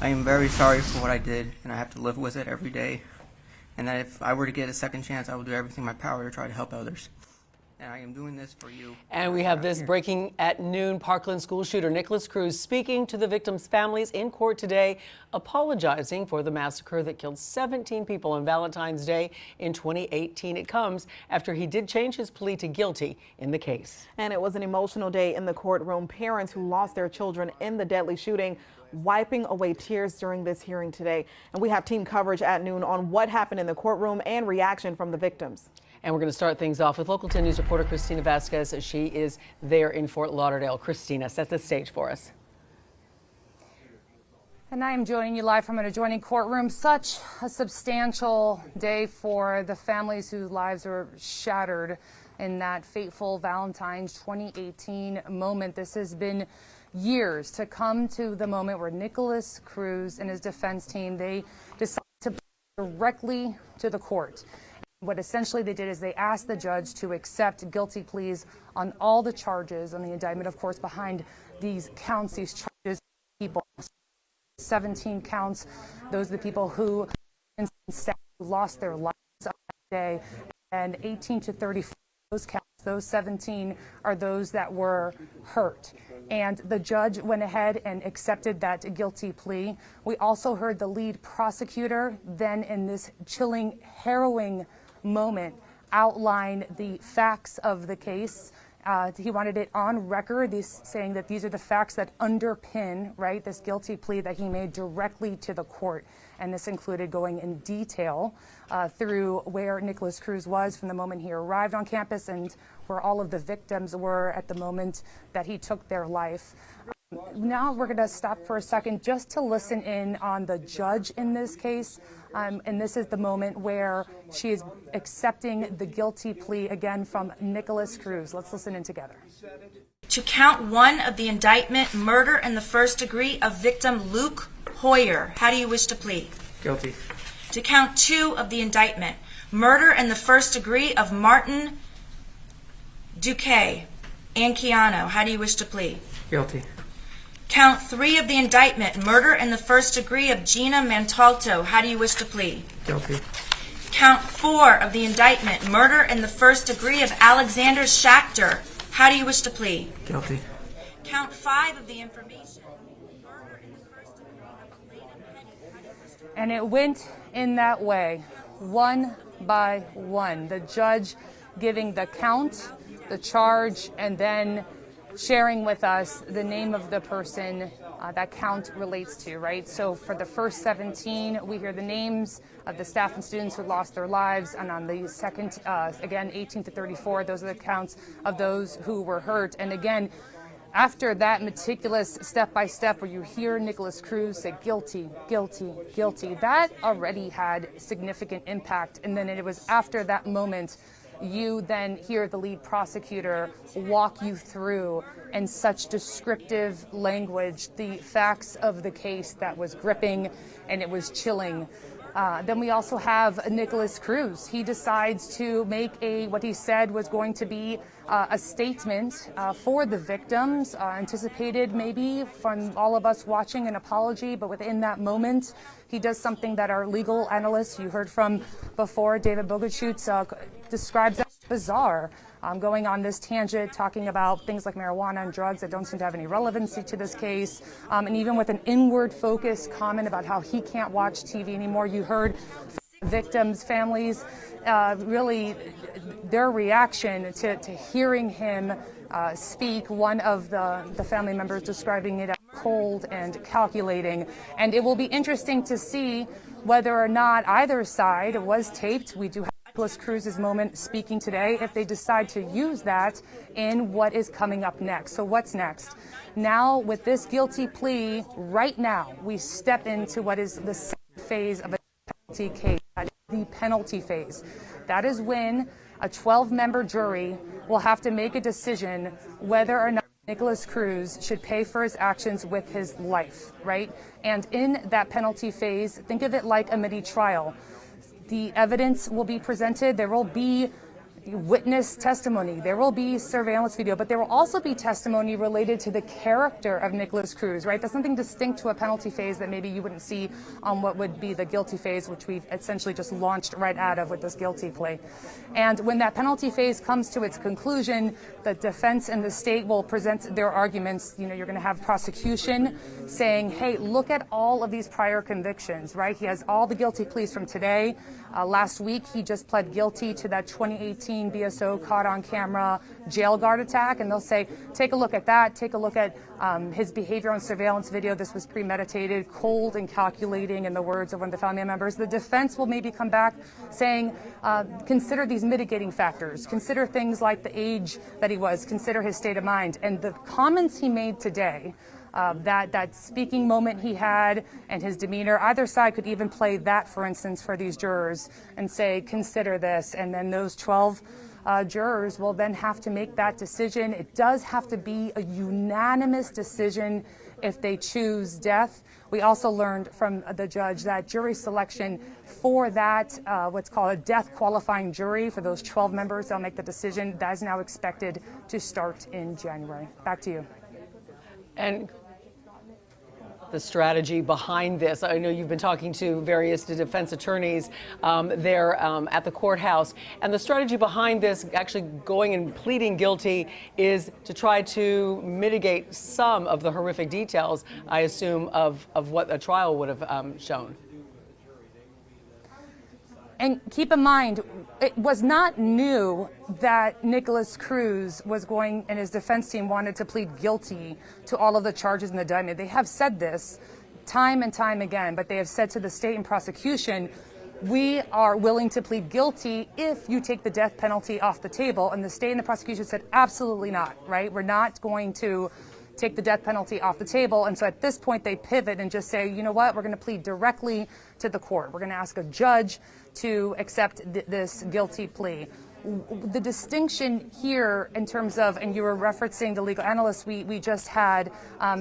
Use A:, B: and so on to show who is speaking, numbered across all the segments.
A: I am very sorry for what I did, and I have to live with it every day. And that if I were to get a second chance, I will do everything in my power to try to help others. And I am doing this for you.
B: And we have this breaking at noon. Parkland school shooter Nikolas Cruz speaking to the victims' families in court today, apologizing for the massacre that killed 17 people on Valentine's Day in 2018. It comes after he did change his plea to guilty in the case.
C: And it was an emotional day in the courtroom. Parents who lost their children in the deadly shooting wiping away tears during this hearing today. And we have team coverage at noon on what happened in the courtroom and reaction from the victims.
B: And we're going to start things off with Local 10 News reporter Christina Vasquez. She is there in Fort Lauderdale. Christina, set the stage for us.
D: And I am joining you live from an adjoining courtroom. Such a substantial day for the families whose lives were shattered in that fateful Valentine's 2018 moment. This has been years to come to the moment where Nikolas Cruz and his defense team, they decided to plead directly to the court. What essentially they did is they asked the judge to accept guilty pleas on all the charges on the indictment, of course, behind these counts, these charges, people, 17 counts. Those are the people who lost their lives on that day, and 18 to 34, those counts, those 17 are those that were hurt. And the judge went ahead and accepted that guilty plea. We also heard the lead prosecutor then in this chilling, harrowing moment outline the facts of the case. He wanted it on record, saying that these are the facts that underpin, right, this guilty plea that he made directly to the court. And this included going in detail through where Nikolas Cruz was from the moment he arrived on campus and where all of the victims were at the moment that he took their life. Now we're going to stop for a second just to listen in on the judge in this case. And this is the moment where she is accepting the guilty plea again from Nikolas Cruz. Let's listen in together.
E: To count one of the indictment, murder in the first degree of victim Luke Hoyer, how do you wish to plead?
A: Guilty.
E: To count two of the indictment, murder in the first degree of Martin Duque Anchiano, how do you wish to plead?
A: Guilty.
E: Count three of the indictment, murder in the first degree of Gina Montalto, how do you wish to plead?
A: Guilty.
E: Count four of the indictment, murder in the first degree of Alexander Schachter, how do you wish to plead?
A: Guilty.
E: Count five of the information, murder in the first degree of Lena Penny, how do you wish to plead?
D: And it went in that way, one by one. The judge giving the count, the charge, and then sharing with us the name of the person that count relates to, right? So for the first 17, we hear the names of the staff and students who lost their lives, and on the second, again, 18 to 34, those are the counts of those who were hurt. And again, after that meticulous step-by-step where you hear Nikolas Cruz say guilty, guilty, guilty, that already had significant impact. And then it was after that moment you then hear the lead prosecutor walk you through in such descriptive language the facts of the case that was gripping and it was chilling. Then we also have Nikolas Cruz. He decides to make what he said was going to be a statement for the victims, anticipated maybe from all of us watching an apology, but within that moment, he does something that our legal analyst you heard from before, David Bogaschutz, describes as bizarre, going on this tangent, talking about things like marijuana and drugs that don't seem to have any relevancy to this case, and even with an inward-focused comment about how he can't watch TV anymore. You heard victims' families, really their reaction to hearing him speak. One of the family members describing it as cold and calculating. And it will be interesting to see whether or not either side was taped. We do have Nikolas Cruz's moment speaking today, if they decide to use that in what is coming up next. So what's next? Now, with this guilty plea, right now, we step into what is the second phase of a penalty case, the penalty phase. That is when a 12-member jury will have to make a decision whether or not Nikolas Cruz should pay for his actions with his life, right? And in that penalty phase, think of it like a mini trial. The evidence will be presented. There will be, witness testimony, there will be surveillance video, but there will also be testimony related to the character of Nikolas Cruz, right? That's something distinct to a penalty phase that maybe you wouldn't see on what would be the guilty phase, which we've essentially just launched right out of with this guilty plea. And when that penalty phase comes to its conclusion, the defense and the state will present their arguments. You know, you're going to have prosecution saying, hey, look at all of these prior convictions, right? He has all the guilty pleas from today. Last week, he just pled guilty to that 2018 BSO caught on camera jail guard attack. And they'll say, take a look at that. Take a look at his behavior on surveillance video. This was premeditated, cold and calculating, in the words of one of the family members. The defense will maybe come back saying, consider these mitigating factors. Consider things like the age that he was. Consider his state of mind. And the comments he made today, that speaking moment he had and his demeanor, either side could even play that, for instance, for these jurors and say, consider this. And then those 12 jurors will then have to make that decision. It does have to be a unanimous decision if they choose death. We also learned from the judge that jury selection for that, what's called a death qualifying jury, for those 12 members that'll make the decision, that is now expected to start in January. Back to you.
B: And the strategy behind this, I know you've been talking to various defense attorneys there at the courthouse, and the strategy behind this, actually going and pleading guilty, is to try to mitigate some of the horrific details, I assume, of what a trial would have shown.
D: And keep in mind, it was not new that Nikolas Cruz was going, and his defense team wanted to plead guilty to all of the charges in the indictment. They have said this time and time again, but they have said to the state and prosecution, we are willing to plead guilty if you take the death penalty off the table. And the state and the prosecution said, absolutely not, right? We're not going to take the death penalty off the table. And so at this point, they pivot and just say, you know what, we're going to plead directly to the court. We're going to ask a judge to accept this guilty plea. The distinction here in terms of, and you were referencing the legal analysts, we just had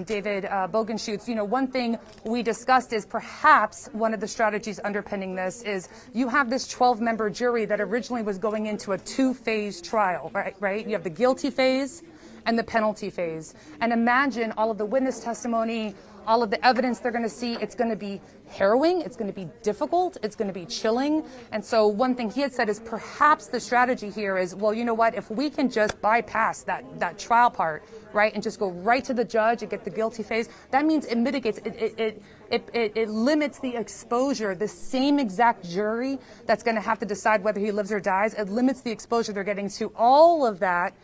D: David Bogenschutz. You know, one thing we discussed is perhaps one of the strategies underpinning this is you have this 12-member jury that originally was going into a two-phase trial, right? You have the guilty phase and the penalty phase. And imagine all of the witness testimony, all of the evidence they're going to see. It's going to be harrowing, it's going to be difficult, it's going to be chilling. And so one thing he had said is perhaps the strategy here is, well, you know what, if we can just bypass that trial part, right, and just go right to the judge and get the guilty phase, that means it mitigates, it limits the exposure. The same exact jury that's going to have to decide whether he lives or dies, it limits the exposure they're getting to all of that,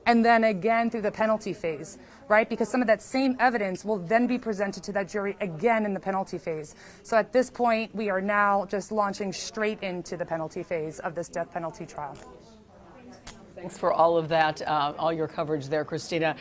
D: and then again through the penalty phase, right? Because some of that same evidence will then be presented to that jury again in the penalty phase. So at this point, we are now just launching straight into the penalty phase of this death penalty trial.
B: Thanks for all of that, all your coverage there, Christina.